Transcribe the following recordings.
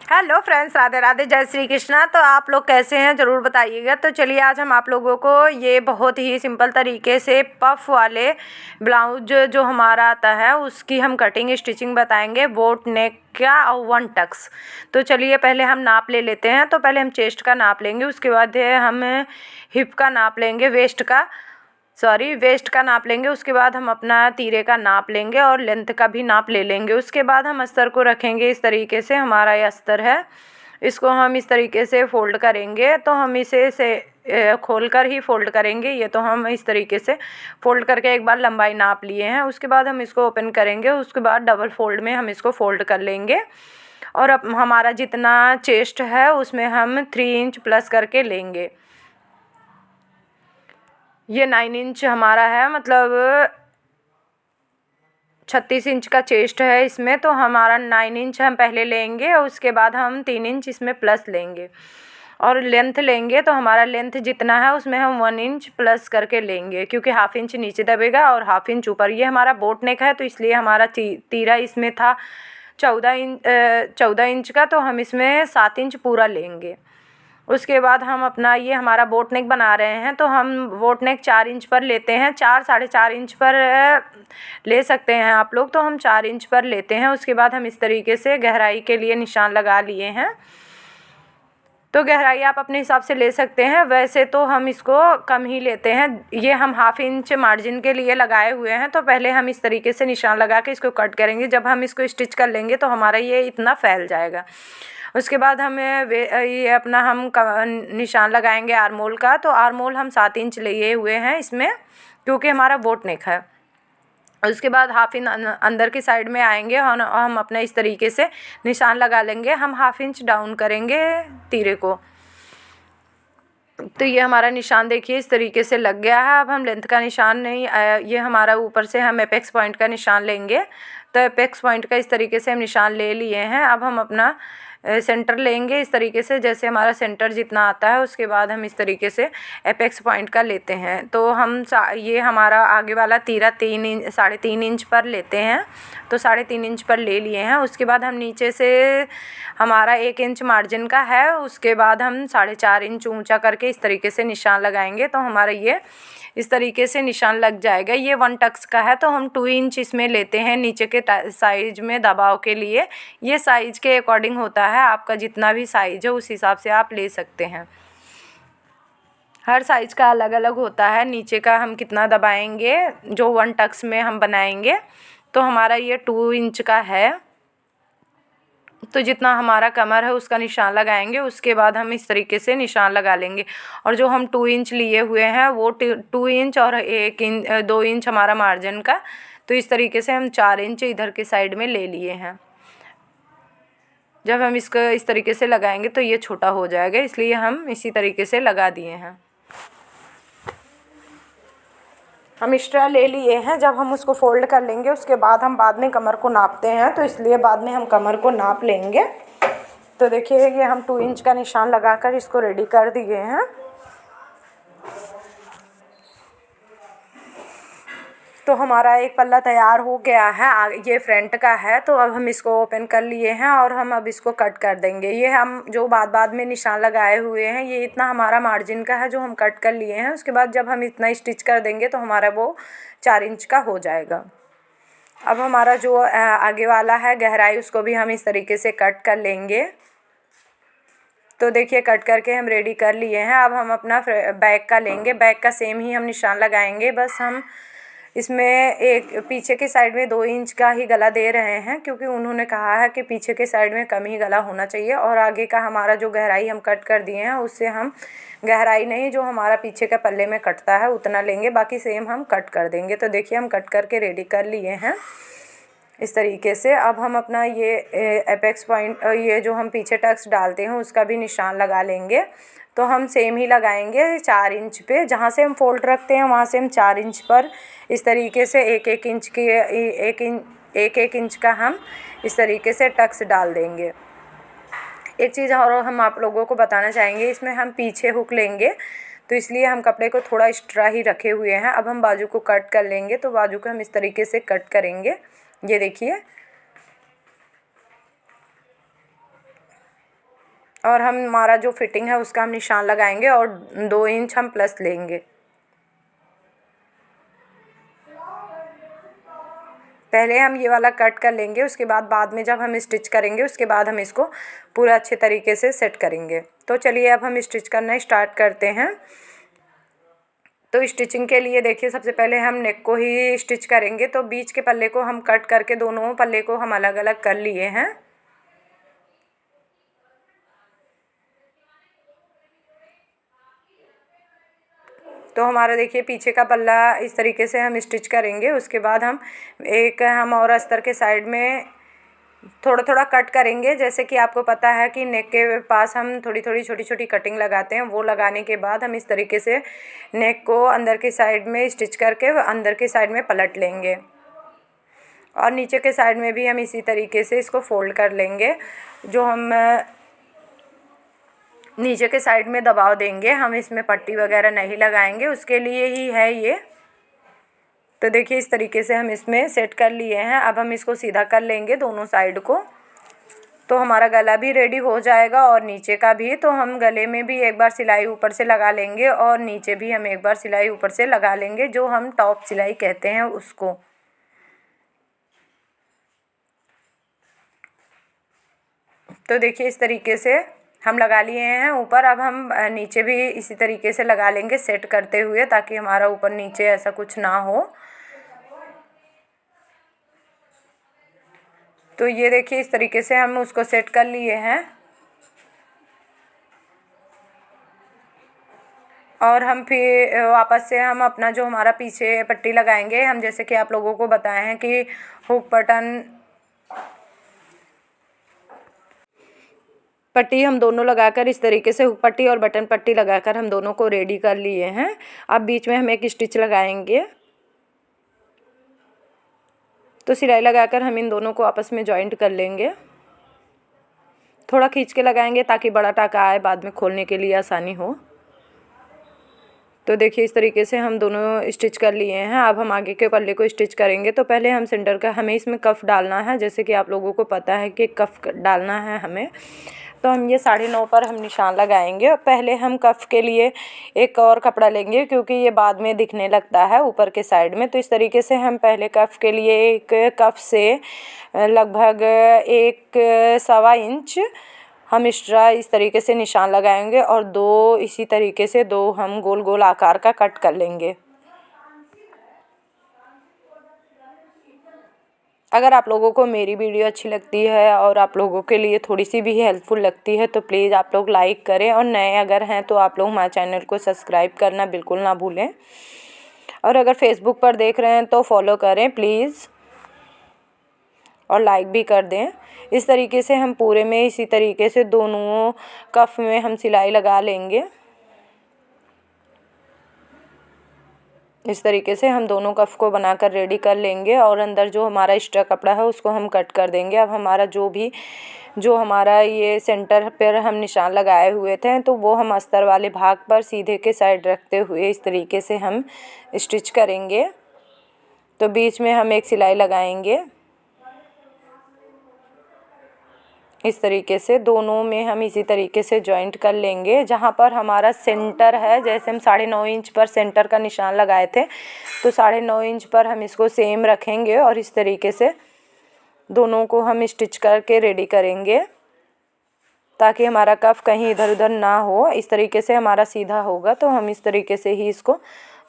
Hello friends, Radhe Radhe, जय श्री कृष्णा। तो आप लोग कैसे हैं ज़रूर बताइएगा। तो चलिए आज हम आप लोगों को ये बहुत ही सिंपल तरीके से पफ वाले ब्लाउज जो हमारा आता है उसकी हम कटिंग स्टिचिंग बताएंगे, बोट नेक का और वन टक्स। तो चलिए पहले हम नाप ले लेते हैं। तो पहले हम चेस्ट का नाप लेंगे, उसके बाद हम हिप का नाप लेंगे, वेस्ट का नाप लेंगे। उसके बाद हम अपना तीरे का नाप लेंगे और लेंथ का भी नाप ले लेंगे। उसके बाद हम अस्तर को रखेंगे इस तरीके से। हमारा ये अस्तर है, इसको हम इस तरीके से फ़ोल्ड करेंगे। तो हम इसे खोल कर ही फ़ोल्ड करेंगे। ये तो हम इस तरीके से फ़ोल्ड करके एक बार लंबाई नाप लिए हैं। उसके बाद हम इसको ओपन करेंगे, उसके बाद डबल फ़ोल्ड में हम इसको फ़ोल्ड कर लेंगे। और अब हमारा जितना चेस्ट है उसमें हम 3 इंच प्लस करके लेंगे। ये 9 इंच हमारा है, मतलब 36 इंच का चेस्ट है इसमें। तो हमारा 9 इंच हम पहले लेंगे और उसके बाद हम 3 इंच इसमें प्लस लेंगे। और लेंथ लेंगे तो हमारा लेंथ जितना है उसमें हम 1 इंच प्लस करके लेंगे, क्योंकि हाफ इंच नीचे दबेगा और हाफ इंच ऊपर। ये हमारा बोट नेक है तो इसलिए हमारा तीरा इसमें था 14 इंच का, तो हम इसमें 7 इंच पूरा लेंगे। उसके बाद हम अपना ये हमारा बोट नेक बना रहे हैं तो हम बोट नेक 4 इंच पर लेते हैं। 4 साढ़े 4 इंच पर ले सकते हैं आप लोग, तो हम 4 इंच पर लेते हैं। उसके बाद हम इस तरीके से गहराई के लिए निशान लगा लिए हैं। तो गहराई आप अपने हिसाब से ले सकते हैं, वैसे तो हम इसको कम ही लेते हैं। ये हम हाफ इंच मार्जिन के लिए लगाए हुए हैं। तो पहले हम इस तरीके से निशान लगा के इसको कट करेंगे। जब हम इसको स्टिच कर लेंगे तो हमारा ये इतना फैल जाएगा। उसके बाद हमें ये अपना हम निशान लगाएंगे आर्मोल का। तो आर्मोल हम 7 इंच लिए हुए हैं इसमें, क्योंकि हमारा बोट नेक है। उसके बाद हाफ इंच अंदर की साइड में आएंगे और हम अपने इस तरीके से निशान लगा लेंगे। हम हाफ इंच डाउन करेंगे तीरे को। तो ये हमारा निशान देखिए इस तरीके से लग गया है। अब हम लेंथ का निशान नहीं, ये हमारा ऊपर से हम एपेक्स पॉइंट का निशान लेंगे। तो एपेक्स पॉइंट का इस तरीके से हम निशान ले लिए हैं। अब हम अपना सेंटर लेंगे इस तरीके से, जैसे हमारा सेंटर जितना आता है उसके बाद हम इस तरीके से एपेक्स पॉइंट का लेते हैं। तो हम ये हमारा आगे वाला तीरा 3.5 इंच पर लेते हैं। तो 3.5 इंच पर ले लिए हैं। उसके बाद हम नीचे से हमारा 1 इंच मार्जिन का है, उसके बाद हम 4.5 इंच ऊंचा करके इस तरीके से निशान लगाएंगे। तो हमारा ये इस तरीके से निशान लग जाएगा। ये 1 टक्स का है तो हम 2 इंच इसमें लेते हैं नीचे के साइज में दबाव के लिए। ये साइज के अकॉर्डिंग होता है, आपका जितना भी साइज है उस हिसाब से आप ले सकते हैं। हर साइज का अलग अलग होता है। नीचे का हम कितना दबाएंगे जो 1 टक्स में हम बनाएंगे। तो हमारा ये 2 इंच का है, तो जितना हमारा कमर है उसका निशान लगाएंगे। उसके बाद हम इस तरीके से निशान लगा लेंगे। और जो हम 2 इंच लिए हुए हैं वो 2 इंच और 2 इंच हमारा मार्जिन का। तो इस तरीके से हम 4 इंच इधर के साइड में ले लिए हैं। जब हम इसको इस तरीके से लगाएंगे तो ये छोटा हो जाएगा, इसलिए हम इसी तरीके से लगा दिए हैं। हम एक्स्ट्रा ले लिए हैं। जब हम उसको फोल्ड कर लेंगे उसके बाद हम बाद में कमर को नापते हैं, तो इसलिए बाद में हम कमर को नाप लेंगे। तो देखिए ये हम 2 इंच का निशान लगाकर इसको रेडी कर दिए हैं। तो हमारा एक पल्ला तैयार हो गया है, ये फ्रंट का है। तो अब हम इसको ओपन कर लिए हैं और हम अब इसको कट कर देंगे। ये हम जो बाद में निशान लगाए हुए हैं ये इतना हमारा मार्जिन का है जो हम कट कर लिए हैं। उसके बाद जब हम इतना स्टिच कर देंगे तो हमारा वो 4 इंच का हो जाएगा। अब हमारा जो आगे वाला है गहराई उसको भी हम इस तरीके से कट कर लेंगे। तो देखिए कट करके हम रेडी कर लिए हैं। अब हम अपना बैक का लेंगे। बैक का सेम ही हम निशान लगाएंगे, बस हम इसमें एक पीछे के साइड में 2 इंच का ही गला दे रहे हैं, क्योंकि उन्होंने कहा है कि पीछे के साइड में कम ही गला होना चाहिए। और आगे का हमारा जो गहराई हम कट कर दिए हैं उससे हम गहराई नहीं, जो हमारा पीछे का पल्ले में कटता है उतना लेंगे, बाकी सेम हम कट कर देंगे। तो देखिए हम कट करके रेडी कर लिए हैं इस तरीके से। अब हम अपना ये एपेक्स पॉइंट, ये जो हम पीछे टक्स डालते हैं उसका भी निशान लगा लेंगे। तो हम सेम ही लगाएंगे 4 इंच पे, जहाँ से हम फोल्ड रखते हैं वहाँ से हम 4 इंच पर इस तरीके से एक एक इंच का हम इस तरीके से टक्स डाल देंगे। एक चीज़ और हम आप लोगों को बताना चाहेंगे, इसमें हम पीछे हुक लेंगे तो इसलिए हम कपड़े को थोड़ा एक्स्ट्रा ही रखे हुए हैं। अब हम बाजू को कट कर लेंगे। तो बाजू को हम इस तरीके से कट करेंगे। ये देखिए और हम हमारा जो फिटिंग है उसका हम निशान लगाएंगे और 2 इंच हम प्लस लेंगे। पहले हम ये वाला कट कर लेंगे, उसके बाद में जब हम स्टिच करेंगे उसके बाद हम इसको पूरा अच्छे तरीके से सेट करेंगे। तो चलिए अब हम स्टिच करना स्टार्ट करते हैं। तो स्टिचिंग के लिए देखिए सबसे पहले हम नेक को ही स्टिच करेंगे। तो बीच के पल्ले को हम कट करके दोनों पल्ले को हम अलग अलग कर लिए हैं। तो हमारा देखिए पीछे का पल्ला इस तरीके से हम स्टिच करेंगे। उसके बाद हम और अस्तर के साइड में थोड़ा थोड़ा कट करेंगे। जैसे कि आपको पता है कि नेक के पास हम थोड़ी थोड़ी छोटी छोटी कटिंग लगाते हैं। वो लगाने के बाद हम इस तरीके से नेक को अंदर की साइड में स्टिच करके अंदर की साइड में पलट लेंगे और नीचे के साइड में भी हम इसी तरीके से इसको फोल्ड कर लेंगे। जो हम नीचे के साइड में दबाव देंगे, हम इसमें पट्टी वगैरह नहीं लगाएंगे, उसके लिए ही है ये। तो देखिए इस तरीके से हम इसमें सेट कर लिए हैं। अब हम इसको सीधा कर लेंगे दोनों साइड को। तो हमारा गला भी रेडी हो जाएगा और नीचे का भी। तो हम गले में भी एक बार सिलाई ऊपर से लगा लेंगे और नीचे भी हम एक बार सिलाई ऊपर से लगा लेंगे, जो हम टॉप सिलाई कहते हैं उसको। तो देखिए इस तरीके से हम लगा लिए हैं ऊपर। अब हम नीचे भी इसी तरीके से लगा लेंगे सेट करते हुए, ताकि हमारा ऊपर नीचे ऐसा कुछ ना हो। तो ये देखिए इस तरीके से हम उसको सेट कर लिए हैं। और हम फिर वापस से हम अपना जो हमारा पीछे पट्टी लगाएंगे। हम जैसे कि आप लोगों को बताए हैं कि हुक बटन पट्टी हम दोनों लगाकर इस तरीके से हुक पट्टी और बटन पट्टी लगाकर हम दोनों को रेडी कर लिए हैं। अब बीच में हम एक स्टिच लगाएंगे। तो सिलाई लगाकर हम इन दोनों को आपस में जॉइंट कर लेंगे। थोड़ा खींच के लगाएंगे ताकि बड़ा टाका आए, बाद में खोलने के लिए आसानी हो। तो देखिए इस तरीके से हम दोनों स्टिच कर लिए हैं। अब हम आगे के पल्ले को स्टिच करेंगे। तो पहले हम सेंटर का हमें इसमें कफ डालना है। जैसे कि आप लोगों को पता है कि कफ डालना है हमें। तो हम ये 9.5 पर हम निशान लगाएंगे। और पहले हम कफ के लिए एक और कपड़ा लेंगे, क्योंकि ये बाद में दिखने लगता है ऊपर के साइड में। तो इस तरीके से हम पहले कफ के लिए एक कफ से लगभग 1 सवा इंच हम एक्स्ट्रा इस तरीके से निशान लगाएंगे और 2 इसी तरीके से 2 हम गोल गोल आकार का कट कर लेंगे। अगर आप लोगों को मेरी वीडियो अच्छी लगती है और आप लोगों के लिए थोड़ी सी भी हेल्पफुल लगती है तो प्लीज़ आप लोग लाइक करें, और नए अगर हैं तो आप लोग हमारे चैनल को सब्सक्राइब करना बिल्कुल ना भूलें। और अगर फेसबुक पर देख रहे हैं तो फॉलो करें प्लीज़, और लाइक भी कर दें। इस तरीके से हम पूरे में इसी तरीके से दोनों कफ में हम सिलाई लगा लेंगे। इस तरीके से हम दोनों कफ को बनाकर रेडी कर लेंगे और अंदर जो हमारा एक्स्ट्रा कपड़ा है उसको हम कट कर देंगे। अब हमारा जो हमारा ये सेंटर पर हम निशान लगाए हुए थे तो वो हम अस्तर वाले भाग पर सीधे के साइड रखते हुए इस तरीके से हम स्टिच करेंगे। तो बीच में हम एक सिलाई लगाएंगे। इस तरीके से दोनों में हम इसी तरीके से जॉइंट कर लेंगे। जहाँ पर हमारा सेंटर है, जैसे हम 9.5 इंच पर सेंटर का निशान लगाए थे, तो 9.5 इंच पर हम इसको सेम रखेंगे और इस तरीके से दोनों को हम स्टिच करके रेडी करेंगे, ताकि हमारा कफ कहीं इधर उधर ना हो। इस तरीके से हमारा सीधा होगा। तो हम इस तरीके से ही इसको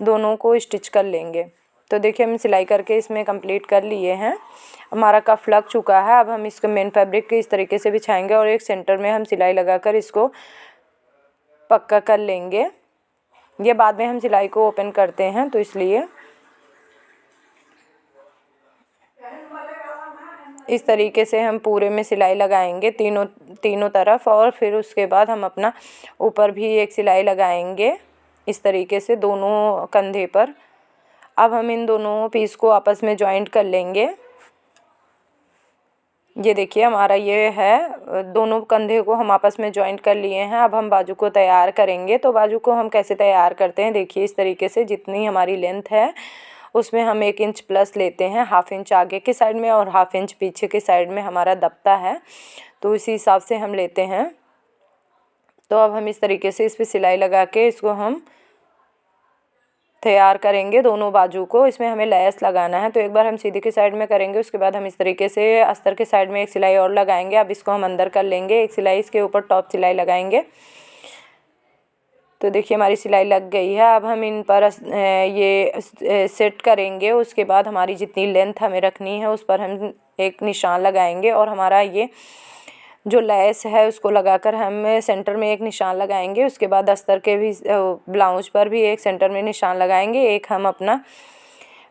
दोनों को स्टिच कर लेंगे। तो देखिए हम सिलाई करके इसमें कंप्लीट कर लिए हैं। हमारा कफ लग चुका है। अब हम इसको मेन फैब्रिक के इस तरीके से बिछाएंगे और एक सेंटर में हम सिलाई लगाकर इसको पक्का कर लेंगे। ये बाद में हम सिलाई को ओपन करते हैं, तो इसलिए इस तरीके से हम पूरे में सिलाई लगाएंगे तीनों तरफ। और फिर उसके बाद हम अपना ऊपर भी एक सिलाई लगाएंगे इस तरीके से दोनों कंधे पर। अब हम इन दोनों पीस को आपस में जॉइंट कर लेंगे। ये देखिए हमारा ये है, दोनों कंधे को हम आपस में जॉइंट कर लिए हैं। अब हम बाजू को तैयार करेंगे। तो बाजू को हम कैसे तैयार करते हैं, देखिए इस तरीके से जितनी हमारी लेंथ है उसमें हम 1 इंच प्लस लेते हैं। 1/2 इंच आगे के साइड में और 1/2 इंच पीछे के साइड में हमारा दबता है, तो इसी हिसाब से हम लेते हैं। तो अब हम इस तरीके से इस पर सिलाई लगा के इसको हम तैयार करेंगे दोनों बाजू को। इसमें हमें लेस लगाना है, तो एक बार हम सीधी की साइड में करेंगे, उसके बाद हम इस तरीके से अस्तर के साइड में एक सिलाई और लगाएंगे। अब इसको हम अंदर कर लेंगे, एक सिलाई इसके ऊपर टॉप सिलाई लगाएंगे। तो देखिए हमारी सिलाई लग गई है। अब हम इन पर ये सेट करेंगे। उसके बाद हमारी जितनी लेंथ हमें रखनी है उस पर हम एक निशान लगाएंगे और हमारा ये जो लेस है उसको लगाकर हम सेंटर में एक निशान लगाएंगे। उसके बाद अस्तर के भी ब्लाउज पर भी एक सेंटर में निशान लगाएंगे, एक हम अपना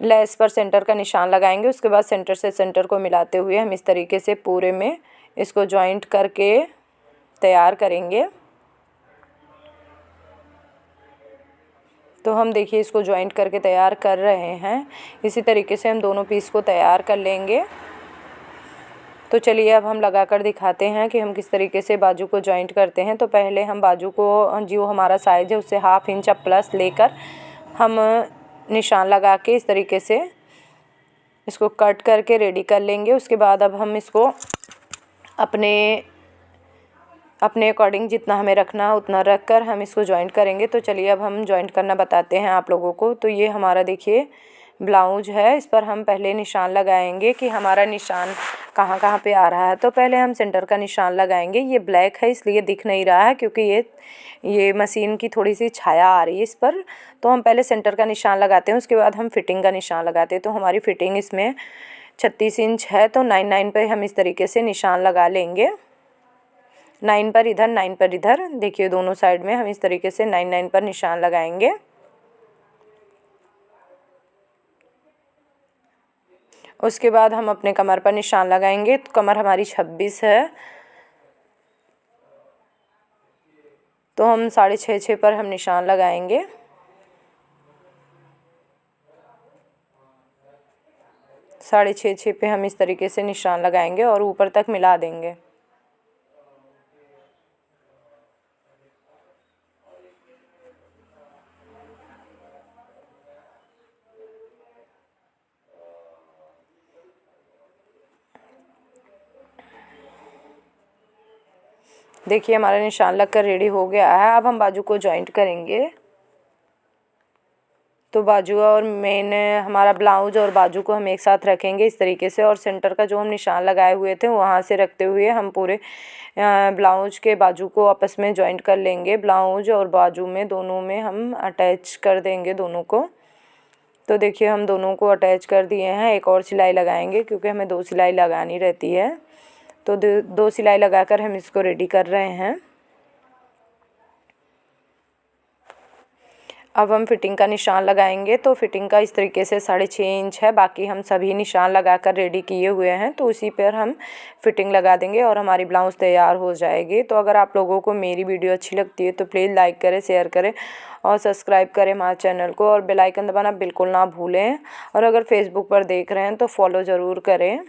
लेस पर सेंटर का निशान लगाएंगे। उसके बाद सेंटर से सेंटर को मिलाते हुए हम इस तरीके से पूरे में इसको जॉइंट करके तैयार करेंगे। तो हम देखिए इसको जॉइंट करके तैयार कर रहे हैं। इसी तरीके से हम दोनों पीस को तैयार कर लेंगे। तो चलिए अब हम लगा कर दिखाते हैं कि हम किस तरीके से बाजू को जॉइंट करते हैं। तो पहले हम बाजू को जो हमारा साइज़ है उससे ½ इंच प्लस लेकर हम निशान लगा के इस तरीके से इसको कट करके रेडी कर लेंगे। उसके बाद अब हम इसको अपने अकॉर्डिंग जितना हमें रखना है उतना रख कर हम इसको जॉइंट करेंगे। तो चलिए अब हम जॉइंट करना बताते हैं आप लोगों को। तो ये हमारा देखिए ब्लाउज है, इस पर हम पहले निशान लगाएंगे कि हमारा निशान कहाँ कहाँ पे आ रहा है। तो पहले हम सेंटर का निशान लगाएंगे। ये ब्लैक है इसलिए दिख नहीं रहा है क्योंकि ये मशीन की थोड़ी सी छाया आ रही है इस पर। तो हम पहले सेंटर का निशान लगाते हैं, उसके बाद हम फिटिंग का निशान लगाते हैं। तो हमारी फिटिंग इसमें 36 इंच है, तो 9 पे हम इस तरीके से निशान लगा लेंगे। 9 पर इधर, 9 पर इधर। देखिए दोनों साइड में हम इस तरीके से 9 पर निशान लगाएंगे। उसके बाद हम अपने कमर पर निशान लगाएंगे। तो कमर हमारी 26 है, तो हम 6.5 पर हम निशान लगाएंगे। साढ़े छः पे हम इस तरीके से निशान लगाएंगे और ऊपर तक मिला देंगे। देखिए हमारा निशान लगकर रेडी हो गया है। अब हम बाजू को जॉइंट करेंगे। तो बाजू और मेन हमारा ब्लाउज और बाजू को हम एक साथ रखेंगे इस तरीके से, और सेंटर का जो हम निशान लगाए हुए थे वहाँ से रखते हुए हम पूरे ब्लाउज के बाजू को आपस में जॉइंट कर लेंगे। ब्लाउज और बाजू में दोनों में हम अटैच कर देंगे दोनों को। तो देखिए हम दोनों को अटैच कर दिए हैं। एक और सिलाई लगाएंगे क्योंकि हमें 2 सिलाई लगानी रहती है। तो 2 सिलाई लगाकर हम इसको रेडी कर रहे हैं। अब हम फिटिंग का निशान लगाएंगे। तो फिटिंग का इस तरीके से 6.5 इंच है, बाकी हम सभी निशान लगाकर रेडी किए हुए हैं। तो उसी पर हम फिटिंग लगा देंगे और हमारी ब्लाउज़ तैयार हो जाएगी। तो अगर आप लोगों को मेरी वीडियो अच्छी लगती है तो प्लीज़ लाइक करें, शेयर करें और सब्सक्राइब करें हमारे चैनल को, और बेल आइकन दबाना बिल्कुल ना भूलें। और अगर फेसबुक पर देख रहे हैं तो फॉलो ज़रूर करें।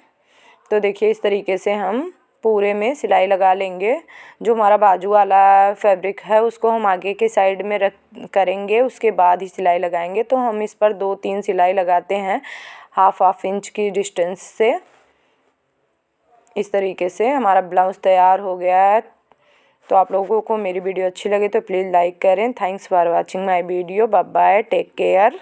तो देखिए इस तरीके से हम पूरे में सिलाई लगा लेंगे। जो हमारा बाजू वाला फैब्रिक है उसको हम आगे के साइड में करेंगे, उसके बाद ही सिलाई लगाएंगे। तो हम इस पर 2-3 सिलाई लगाते हैं ½ इंच की डिस्टेंस से। इस तरीके से हमारा ब्लाउज़ तैयार हो गया है। तो आप लोगों को मेरी वीडियो अच्छी लगे तो प्लीज़ लाइक करें। Thanks for watching my video. Bye bye, take care.